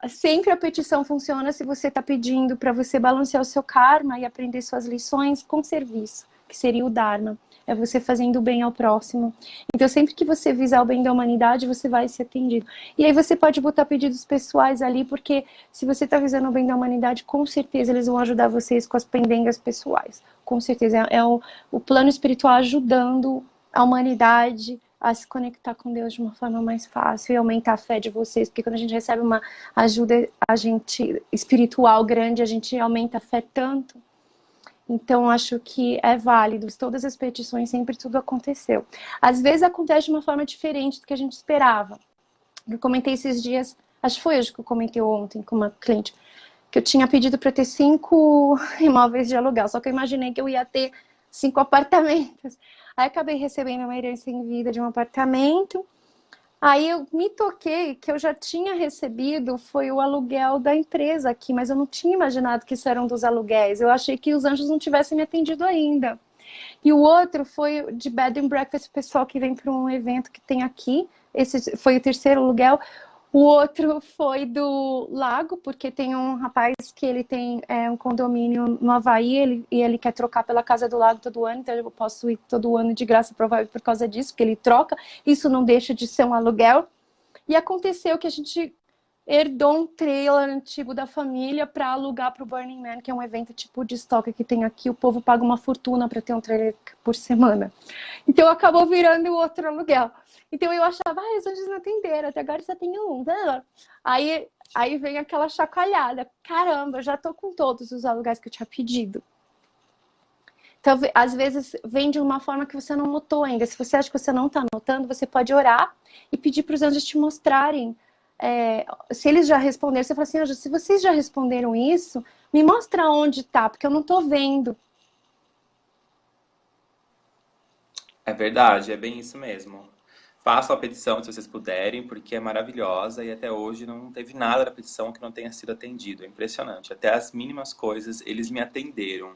Speaker 1: Sempre a petição funciona se você está pedindo para você balancear o seu karma e aprender suas lições com serviço, que seria o dharma. É você fazendo o bem ao próximo. Então, sempre que você visar o bem da humanidade, você vai ser atendido. E aí você pode botar pedidos pessoais ali, porque se você está visando o bem da humanidade, com certeza eles vão ajudar vocês com as pendengas pessoais. Com certeza. É o plano espiritual ajudando a humanidade a se conectar com Deus de uma forma mais fácil e aumentar a fé de vocês. Porque quando a gente recebe uma ajuda espiritual grande, a gente aumenta a fé tanto. Então, acho que é válido. Todas as petições, sempre tudo aconteceu. Às vezes acontece de uma forma diferente do que a gente esperava. Eu comentei esses dias, acho que foi hoje que eu comentei ontem com uma cliente, que eu tinha pedido para ter 5 imóveis de aluguel, só que eu imaginei que eu ia ter 5 apartamentos. Aí acabei recebendo uma herança em vida de um apartamento. Aí eu me toquei que eu já tinha recebido, foi o aluguel da empresa aqui, mas eu não tinha imaginado que isso era um dos aluguéis. Eu achei que os anjos não tivessem me atendido ainda. E o outro foi de bed and breakfast, o pessoal que vem para um evento que tem aqui. Esse foi o terceiro aluguel. O outro foi do lago, porque tem um rapaz que ele tem um condomínio no Havaí, e ele quer trocar pela casa do lago todo ano, então eu posso ir todo ano de graça provável por causa disso, porque ele troca. Isso não deixa de ser um aluguel. E aconteceu que a gente herdou um trailer antigo da família para alugar para o Burning Man, que é um evento tipo de estoque que tem aqui. O povo paga uma fortuna para ter um trailer por semana. Então acabou virando o outro aluguel. Então eu achava, os anjos não atenderam, até agora só tem um. Aí vem aquela chacoalhada. Caramba, eu já tô com todos os aluguéis que eu tinha pedido. Então, às vezes, vem de uma forma que você não notou ainda. Se você acha que você não está notando, você pode orar e pedir para os anjos te mostrarem. Se eles já responderam, você fala assim, anjos, se vocês já responderam isso, me mostra onde está, porque eu não estou vendo.
Speaker 3: É verdade, é bem isso mesmo. Façam a petição se vocês puderem, porque é maravilhosa e até hoje não teve nada da petição que não tenha sido atendido. É impressionante. Até as mínimas coisas eles me atenderam.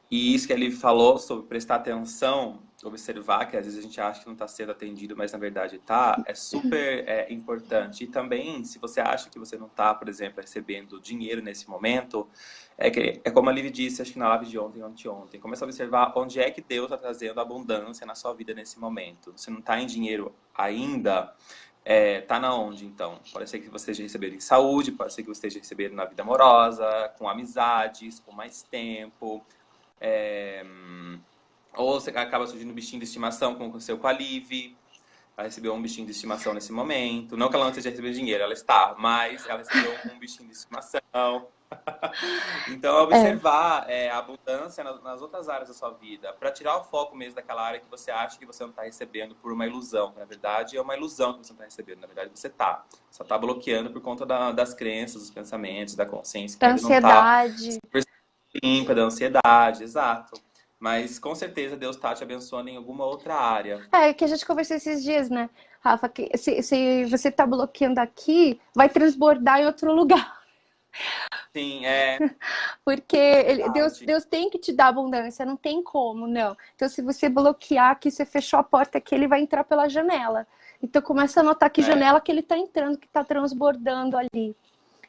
Speaker 3: E isso que ele falou sobre prestar atenção, observar que às vezes a gente acha que não está sendo atendido, mas na verdade está, é super importante. E também, se você acha que você não está, por exemplo, recebendo dinheiro nesse momento, é como a Liv disse, acho que na live de ontem, anteontem, começa a observar onde é que Deus está trazendo abundância na sua vida nesse momento. Você não está em dinheiro ainda, tá na onde, então? Pode ser que você esteja recebendo em saúde, pode ser que você esteja recebendo na vida amorosa, com amizades, com mais tempo. É, ou você acaba surgindo um bichinho de estimação, como aconteceu com a Liv. Ela recebeu um bichinho de estimação nesse momento. Não que ela não esteja recebendo dinheiro, ela está, mas ela recebeu um bichinho de estimação. Então,
Speaker 1: É,
Speaker 3: observar a abundância nas outras áreas da sua vida, para tirar o foco mesmo daquela área que você acha que você não está recebendo por uma ilusão. Na verdade, é uma ilusão que você não está recebendo. Na verdade, você está. Só está bloqueando por conta das crenças, dos pensamentos, da consciência, que
Speaker 1: da
Speaker 3: ainda não está
Speaker 1: ansiedade.
Speaker 3: limpa, da ansiedade, exato. Mas com certeza Deus está te abençoando em alguma outra área.
Speaker 1: É que a gente conversou esses dias, né, Rafa, que se você tá bloqueando aqui, vai transbordar em outro lugar.
Speaker 3: Sim,
Speaker 1: Porque
Speaker 3: verdade.
Speaker 1: Deus tem que te dar abundância, não tem como, não. Então, se você bloquear aqui, você fechou a porta aqui, ele vai entrar pela janela. Então, começa a notar que
Speaker 3: É,
Speaker 1: janela que ele está entrando, que está transbordando ali.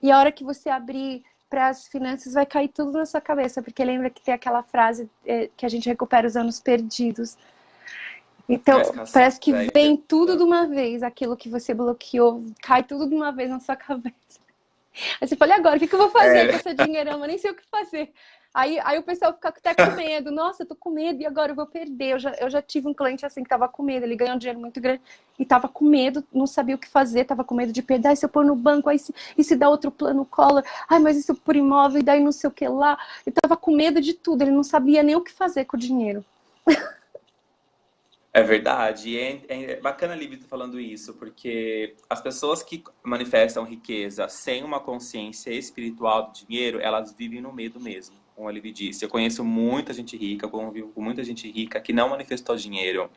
Speaker 1: E a hora que você abrir para as finanças, vai cair tudo na sua cabeça, porque lembra que tem aquela frase que a gente recupera os anos perdidos.
Speaker 3: a
Speaker 1: Então,
Speaker 3: escassez
Speaker 1: parece que
Speaker 3: é
Speaker 1: vem tudo
Speaker 3: infinita.
Speaker 1: de uma vez, aquilo que você bloqueou, cai tudo de uma vez na sua cabeça. Aí você fala, e agora? O que eu vou fazer com
Speaker 3: É,
Speaker 1: essa dinheirama? Eu nem sei o que fazer. Aí o pessoal fica até com medo. Nossa, eu tô com medo e agora eu vou perder. Eu já tive um cliente assim que tava com medo. Ele ganhou um dinheiro muito grande e tava com medo, não sabia o que fazer, tava com medo de perder. Aí se eu pôr no banco, aí e se dá outro plano Collor? Ai, mas isso por imóvel e daí não sei o que lá. Ele tava com medo de tudo. Ele não sabia nem o que fazer com o dinheiro.
Speaker 3: é verdade. E é bacana a Liv estar falando isso, porque as pessoas que manifestam riqueza sem uma consciência espiritual do dinheiro, elas vivem no medo mesmo, como a Liv disse. Eu conheço muita gente rica, convivo com muita gente rica que não manifestou dinheiro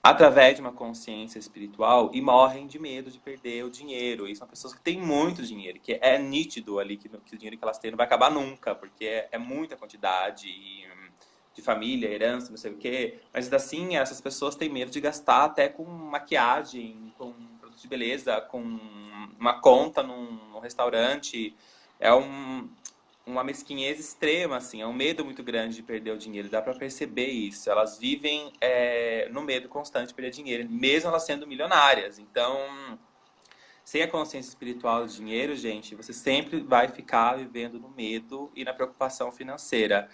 Speaker 3: através de uma consciência espiritual e morrem de medo de perder o dinheiro. E são pessoas que têm muito dinheiro, que é nítido ali que o dinheiro que elas têm não vai acabar nunca, porque é muita quantidade de família, herança, não sei o quê. Mas assim, essas pessoas têm medo de gastar até com maquiagem, com produtos de beleza, com uma conta num restaurante. É uma mesquinhez extrema, assim, é um medo muito grande de perder o dinheiro, dá para perceber isso. Elas vivem no medo constante de perder dinheiro, mesmo elas sendo milionárias. Então, sem a consciência espiritual do dinheiro, gente, você sempre vai ficar vivendo no medo e na preocupação financeira.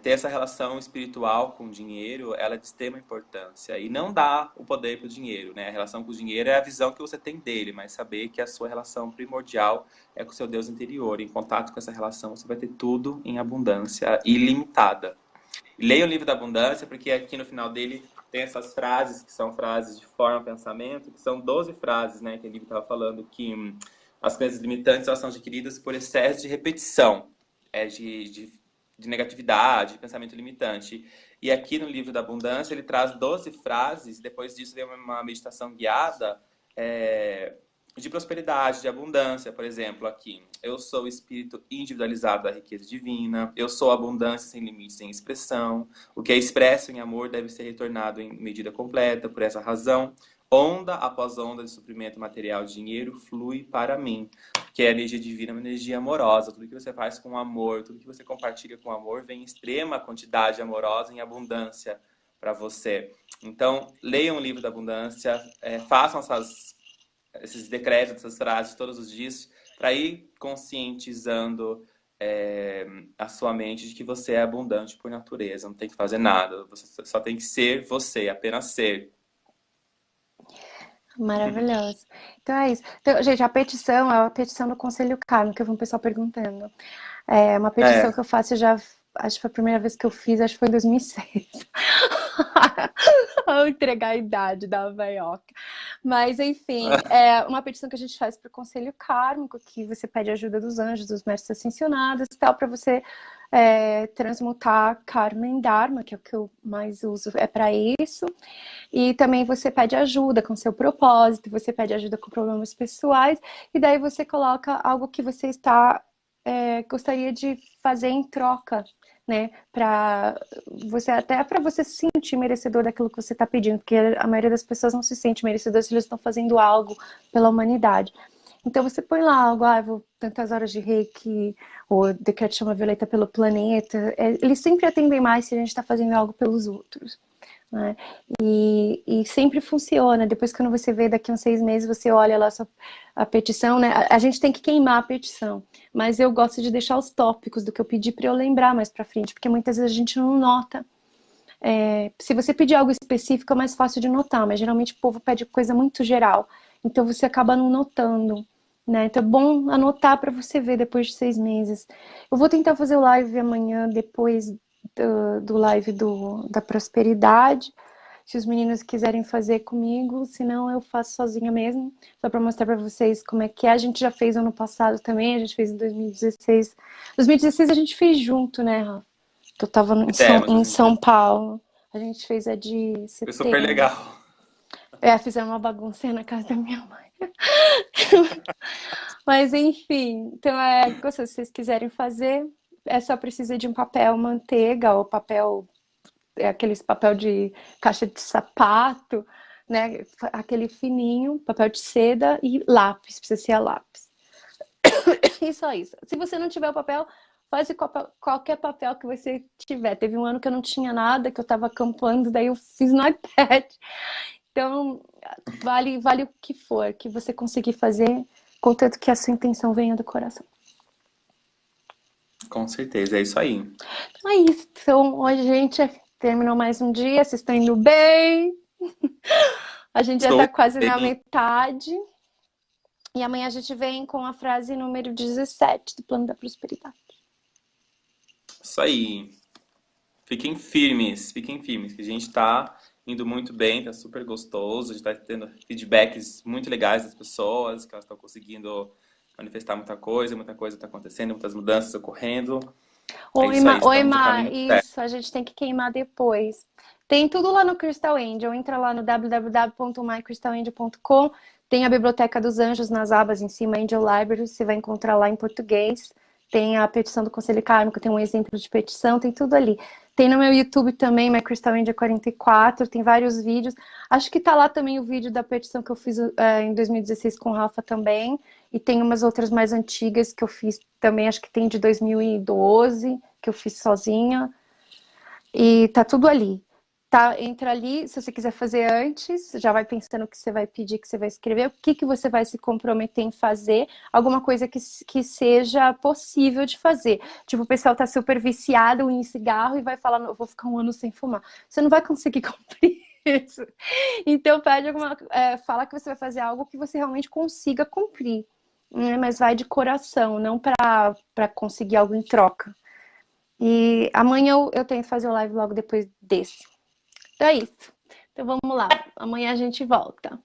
Speaker 3: Ter essa relação espiritual com o dinheiro, ela é de extrema importância. E não dá o poder para o dinheiro, né? A relação com o dinheiro é a visão que você tem dele, mas saber que a sua relação primordial é com o seu Deus interior. Em contato com essa relação, você vai ter tudo em abundância ilimitada. Leia o livro da abundância, porque aqui no final dele tem essas frases, que são frases de forma, pensamento, que são 12 frases, né? Que o livro estava falando que as crenças limitantes elas são adquiridas por excesso de repetição, de negatividade, de pensamento limitante. E aqui no livro da abundância ele traz 12 frases, depois disso vem uma meditação guiada de prosperidade, de abundância, por exemplo, aqui. Eu sou o espírito individualizado da riqueza divina, eu sou a abundância sem limites, sem expressão. O que é expresso em amor deve ser retornado em medida completa, por essa razão. Onda após onda de suprimento material de dinheiro flui para mim, que é a energia divina, uma energia amorosa. Tudo que você faz com amor, tudo que você compartilha com amor, vem em extrema quantidade amorosa, em abundância para você. Então, leiam o livro da abundância, façam esses decretos, essas frases todos os dias, para ir conscientizando a sua mente de que você é abundante por natureza, não tem que fazer nada, você só tem que ser você, apenas ser.
Speaker 1: Maravilhoso. Então é isso. Então, gente, a petição é a petição do Conselho Kármico, que eu vi um pessoal perguntando. É uma petição
Speaker 3: É,
Speaker 1: que eu faço já, acho que foi a primeira vez que eu fiz, acho que foi em 2006. Vou entregar a idade da Vaioca. Mas, enfim, é uma petição que a gente faz para o Conselho Kármico, que você pede ajuda dos anjos, dos mestres ascensionados e tal, para você transmutar karma em dharma, que é o que eu mais uso, é para isso. E também você pede ajuda com seu propósito, você pede ajuda com problemas pessoais, e daí você coloca algo que você gostaria de fazer em troca, né? Para você, até para você se sentir merecedor daquilo que você está pedindo, porque a maioria das pessoas não se sente merecedor se eles estão fazendo algo pela humanidade. Então você põe lá algo, vou tantas horas de reiki, ou decreto chama violeta pelo planeta. Eles sempre atendem mais se a gente está fazendo algo pelos outros, né? E sempre funciona. Depois, quando você vê daqui a uns 6 meses, você olha lá a petição, né? A gente tem que queimar a petição, mas eu gosto de deixar os tópicos do que eu pedi para eu lembrar mais para frente, porque muitas vezes a gente não nota. Se você pedir algo específico, é mais fácil de notar, mas geralmente o povo pede coisa muito geral, então você acaba não notando, né? Então é bom anotar para você ver depois de 6 meses. Eu vou tentar fazer o live amanhã, depois do live da prosperidade, se os meninos quiserem fazer comigo, senão eu faço sozinha mesmo, só para mostrar para vocês como é que é. A gente já fez ano passado também, a gente fez em 2016. 2016 a gente fez junto, né, Rafa? Que eu tava em São Paulo. A gente fez a de
Speaker 3: Foi super
Speaker 1: setembro.
Speaker 3: legal.
Speaker 1: Fizemos uma bagunça na casa da minha mãe. Mas enfim, então se vocês quiserem fazer, só precisa de um papel manteiga ou papel, aqueles papel de caixa de sapato, né? Aquele fininho, papel de seda e lápis, precisa ser a lápis. E só isso. Se você não tiver o papel, faz qualquer papel que você tiver. Teve um ano que eu não tinha nada, que eu estava acampando, daí eu fiz no iPad. Então, vale o que for, que você conseguir fazer, contanto que a sua intenção venha do coração.
Speaker 3: Com certeza, é isso aí.
Speaker 1: Então é isso. Então, hoje a gente terminou mais um dia, vocês estão indo bem. A gente já está quase na metade. E amanhã a gente vem com a frase número 17 do Plano da Prosperidade.
Speaker 3: Isso aí. Fiquem firmes, que a gente tá indo muito bem, tá super gostoso, a gente tá tendo feedbacks muito legais das pessoas, que elas estão conseguindo manifestar muita coisa tá acontecendo, muitas mudanças ocorrendo.
Speaker 1: Oi, Ma, isso, a gente tem que queimar depois. Tem tudo lá no Crystal Angel, entra lá no www.mycrystalangel.com, tem a Biblioteca dos Anjos nas abas em cima, Angel Library, você vai encontrar lá em português. Tem a petição do Conselho Kármico, tem um exemplo de petição, tem tudo ali. Tem no meu YouTube também, My Crystal Angel 44, tem vários vídeos. Acho que tá lá também o vídeo da petição que eu fiz em 2016 com o Rafa também. E tem umas outras mais antigas que eu fiz também, acho que tem de 2012, que eu fiz sozinha. E tá tudo ali. Tá, entra ali, se você quiser fazer antes, já vai pensando o que você vai pedir, que você vai escrever, o que você vai se comprometer em fazer, alguma coisa que seja possível de fazer. Tipo, o pessoal tá super viciado em cigarro e vai falar, eu vou ficar 1 ano sem fumar. Você não vai conseguir cumprir isso. Então, fala que você vai fazer algo que você realmente consiga cumprir, né? Mas vai de coração, não para conseguir algo em troca. E amanhã eu tenho que fazer o live logo depois desse. Então é isso. Então vamos lá. Amanhã a gente volta.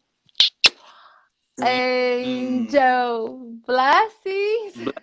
Speaker 1: Angel, blessings.